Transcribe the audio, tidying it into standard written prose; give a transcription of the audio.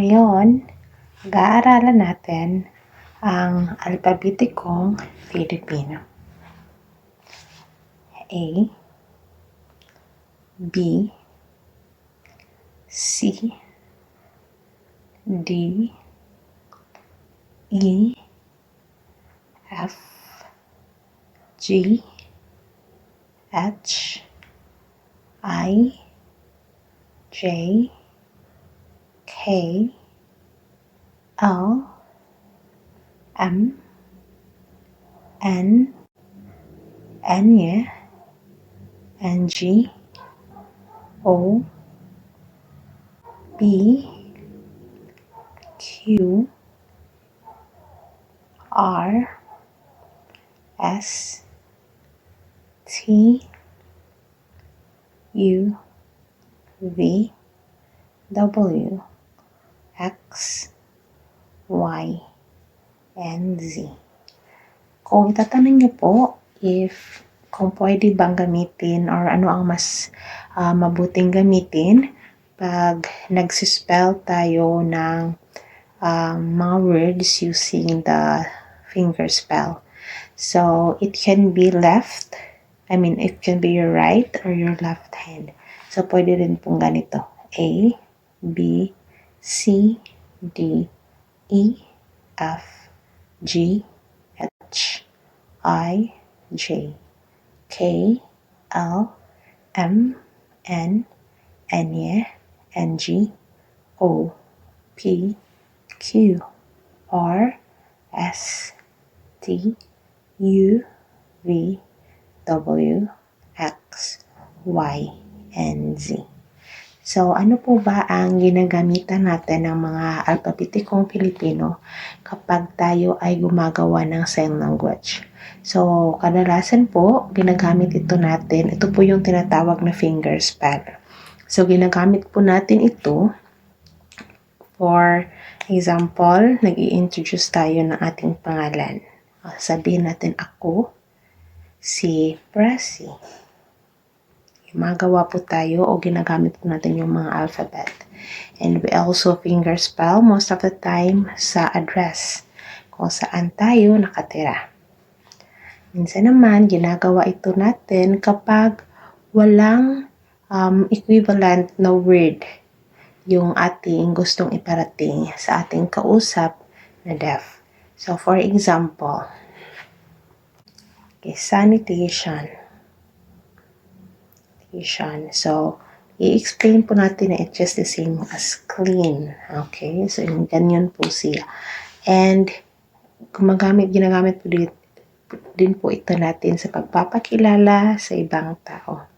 Ngayon, pag-aaralan natin ang alpabetikong Filipino. A, B, C, D, E, F, G, H, I, J, K, L, M, N, N, G, O, P, Q, R, S, T, U, V, W, X, Y, and Z. Kung itatanong niyo po kung pwede bang gamitin or ano ang mas mabuting gamitin pag nagsispell tayo ng mga words using the finger spell. So, it can be it can be your right or your left hand. So, pwede rin pong ganito. A, B, C, D, E, F, G, H, I, J, K, L, M, N, N, G, O, P, Q, R, S, T, U, V, W, X, Y, and Z. So, ano po ba ang ginagamitan natin ng mga alpabetikong Pilipino kapag tayo ay gumagawa ng sign language? So, kadalasan po, ginagamit ito natin. Ito po yung tinatawag na finger spell. So, ginagamit po natin ito. For example, nag-i-introduce tayo ng ating pangalan. Sabihin natin ako, si Pressy. Magawa po tayo o ginagamit po natin yung mga alphabet. And we also finger spell most of the time sa address kung saan tayo nakatira. Minsan naman, ginagawa ito natin kapag walang equivalent na word yung ating gustong iparating sa ating kausap na deaf. So, for example, sanitation. So, i-explain po natin na it's just the same as clean. Okay? So, yung ganyan po siya. And, ginagamit po din po ito natin sa pagpapakilala sa ibang tao.